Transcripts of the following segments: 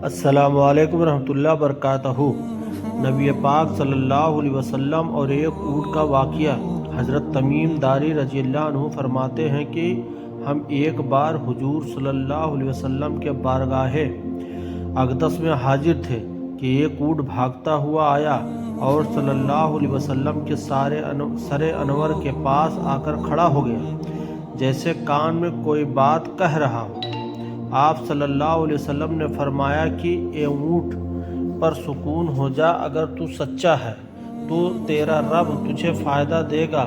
السلام علیکم ورحمۃ اللہ وبرکاتہ۔ نبی پاک صلی اللہ علیہ وسلم اور ایک اونٹ کا واقعہ۔ حضرت تمیم داری رضی اللہ عنہ فرماتے ہیں کہ ہم ایک بار حضور صلی اللہ علیہ وسلم کے بارگاہ اقدس میں حاضر تھے کہ ایک اونٹ بھاگتا ہوا آیا اور صلی اللہ علیہ وسلم کے سر انور کے پاس آ کر کھڑا ہو گیا، جیسے کان میں کوئی بات کہہ رہا ہو۔ آپ صلی اللہ علیہ وسلم نے فرمایا کہ اے اونٹ پر سکون ہو جا، اگر تو سچا ہے تو تیرا رب تجھے فائدہ دے گا،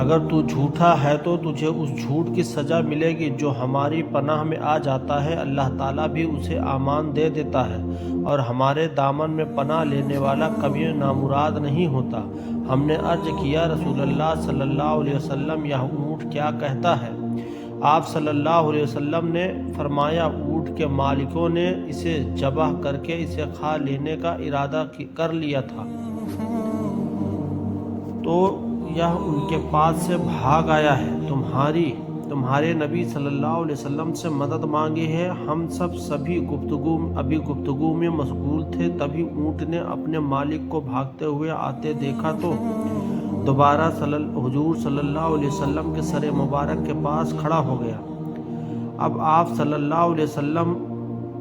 اگر تو جھوٹا ہے تو تجھے اس جھوٹ کی سزا ملے گی۔ جو ہماری پناہ میں آ جاتا ہے اللہ تعالیٰ بھی اسے امان دے دیتا ہے، اور ہمارے دامن میں پناہ لینے والا کبھی نامراد نہیں ہوتا۔ ہم نے عرض کیا رسول اللہ صلی اللہ علیہ وسلم، یہ اونٹ کیا کہتا ہے؟ آپ صلی اللہ علیہ وسلم نے فرمایا، اونٹ کے مالکوں نے اسے ذبح کر کے اسے کھا لینے کا ارادہ کر لیا تھا، تو یہ ان کے پاس سے بھاگ آیا ہے۔ تمہارے نبی صلی اللہ علیہ وسلم سے مدد مانگی ہے۔ ہم سبھی گفتگو میں مشغول تھے، تبھی اونٹ نے اپنے مالک کو بھاگتے ہوئے آتے دیکھا تو دوبارہ حضور صلی اللہ علیہ وسلم کے سر مبارک کے پاس کھڑا ہو گیا۔ اب آپ صلی اللہ علیہ وسلم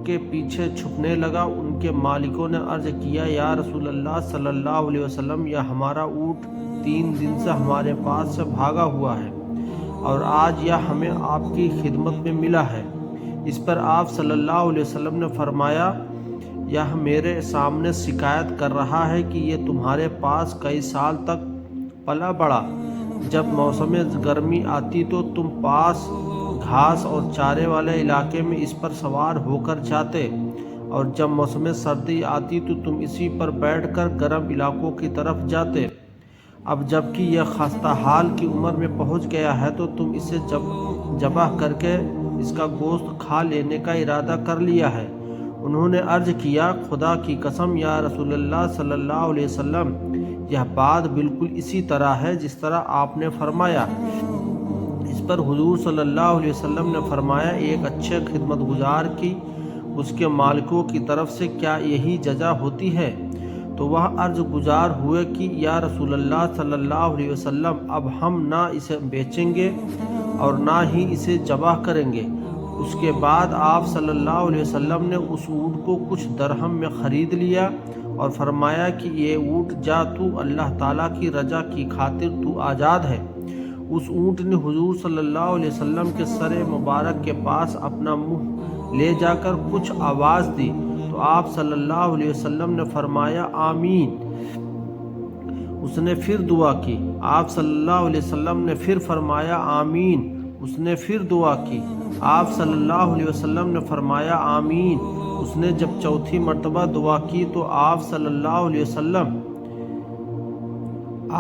کے پیچھے چھپنے لگا۔ ان کے مالکوں نے عرض کیا، یا رسول اللہ صلی اللہ علیہ وسلم، یہ ہمارا اونٹ 3 دن سے ہمارے پاس سے بھاگا ہوا ہے اور آج یہ ہمیں آپ کی خدمت میں ملا ہے۔ اس پر آپ صلی اللہ علیہ وسلم نے فرمایا، یہ میرے سامنے شکایت کر رہا ہے کہ یہ تمہارے پاس کئی سال تک پلا بڑھا۔ جب موسم گرمی آتی تو تم پاس گھاس اور چارے والے علاقے میں اس پر سوار ہو کر جاتے، اور جب موسم سردی آتی تو تم اسی پر بیٹھ کر گرم علاقوں کی طرف جاتے۔ اب جب کہ یہ خستہ حال کی عمر میں پہنچ گیا ہے تو تم اسے ذبح کر کے اس کا گوشت کھا لینے کا ارادہ کر لیا ہے۔ انہوں نے عرض کیا، خدا کی قسم یا رسول اللہ صلی اللہ علیہ وسلم، یہ بات بالکل اسی طرح ہے جس طرح آپ نے فرمایا۔ اس پر حضور صلی اللہ علیہ وسلم نے فرمایا، ایک اچھے خدمت گزار کی اس کے مالکوں کی طرف سے کیا یہی جزا ہوتی ہے؟ تو وہ عرض گزار ہوئے کہ یا رسول اللہ صلی اللہ علیہ وسلم، اب ہم نہ اسے بیچیں گے اور نہ ہی اسے ذبح کریں گے۔ اس کے بعد آپ صلی اللہ علیہ وسلم نے اس اونٹ کو کچھ درہم میں خرید لیا اور فرمایا کہ یہ اونٹ جا، تو اللہ تعالیٰ کی رضا کی خاطر تو آزاد ہے۔ اس اونٹ نے حضور صلی اللہ علیہ وسلم کے سر مبارک کے پاس اپنا منہ لے جا کر کچھ آواز دی تو آپ صلی اللہ علیہ وسلم نے فرمایا، آمین۔ اس نے پھر دعا کی، آپ صلی اللہ علیہ وسلم نے پھر فرمایا، آمین۔ اس نے پھر دعا کی، آپ صلی اللہ علیہ وسلم نے فرمایا، آمین۔ اس نے جب چوتھی مرتبہ دعا کی تو آپ صلی اللہ علیہ وسلم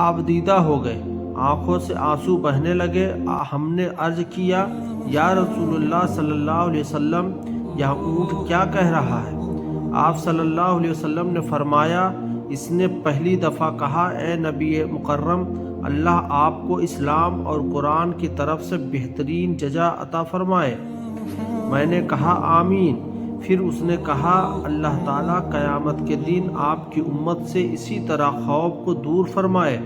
آبدیدہ ہو گئے، آنکھوں سے آنسو بہنے لگے۔ ہم نے عرض کیا، یا رسول اللہ صلی اللہ علیہ وسلم، یہ اونٹ کیا کہہ رہا ہے؟ آپ صلی اللہ علیہ وسلم نے فرمایا، اس نے پہلی دفعہ کہا، اے نبی مکرم، اللہ آپ کو اسلام اور قرآن کی طرف سے بہترین جزا عطا فرمائے۔ میں نے کہا، آمین۔ پھر اس نے کہا، اللہ تعالیٰ قیامت کے دن آپ کی امت سے اسی طرح خوف کو دور فرمائے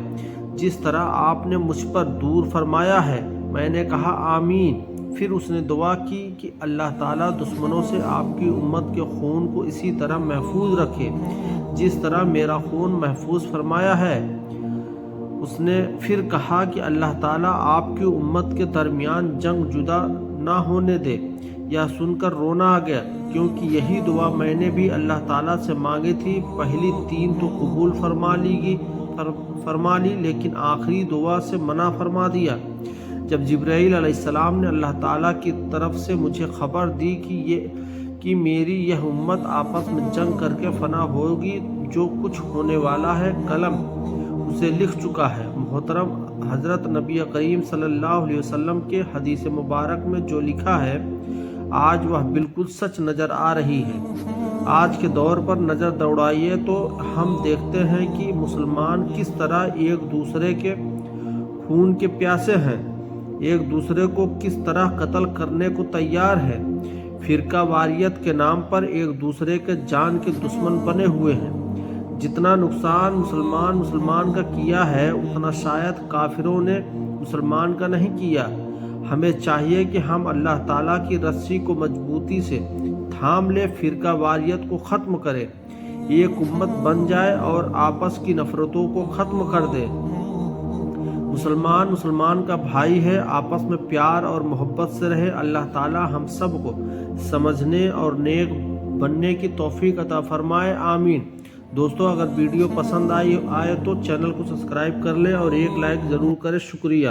جس طرح آپ نے مجھ پر دور فرمایا ہے۔ میں نے کہا، آمین۔ پھر اس نے دعا کی کہ اللہ تعالیٰ دشمنوں سے آپ کی امت کے خون کو اسی طرح محفوظ رکھے جس طرح میرا خون محفوظ فرمایا ہے۔ اس نے پھر کہا کہ اللہ تعالیٰ آپ کی امت کے درمیان جنگ جدا نہ ہونے دے۔ یہ سن کر رونا آ گیا، کیونکہ یہی دعا میں نے بھی اللہ تعالیٰ سے مانگی تھی۔ پہلی 3 تو قبول فرما لی، لیکن آخری دعا سے منع فرما دیا۔ جب جبرائیل علیہ السلام نے اللہ تعالیٰ کی طرف سے مجھے خبر دی کہ میری یہ امت آپس میں جنگ کر کے فنا ہوگی، جو کچھ ہونے والا ہے قلم اسے لکھ چکا ہے۔ محترم حضرت نبی کریم صلی اللہ علیہ وسلم کے حدیث مبارک میں جو لکھا ہے، آج وہ بالکل سچ نظر آ رہی ہے۔ آج کے دور پر نظر دوڑائیے تو ہم دیکھتے ہیں کہ مسلمان کس طرح ایک دوسرے کے خون کے پیاسے ہیں، ایک دوسرے کو کس طرح قتل کرنے کو تیار ہے۔ فرقہ واریت کے نام پر ایک دوسرے کے جان کے دشمن بنے ہوئے ہیں۔ جتنا نقصان مسلمان کا کیا ہے اتنا شاید کافروں نے مسلمان کا نہیں کیا۔ ہمیں چاہیے کہ ہم اللہ تعالیٰ کی رسی کو مضبوطی سے تھام لے، فرقہ واریت کو ختم کرے، ایک امت بن جائے اور آپس کی نفرتوں کو ختم کر دے۔ مسلمان کا بھائی ہے، آپس میں پیار اور محبت سے رہے۔ اللہ تعالیٰ ہم سب کو سمجھنے اور نیک بننے کی توفیق عطا فرمائے، آمین۔ دوستو اگر ویڈیو پسند آئے تو چینل کو سبسکرائب کر لیں اور ایک لائک ضرور کریں، شکریہ۔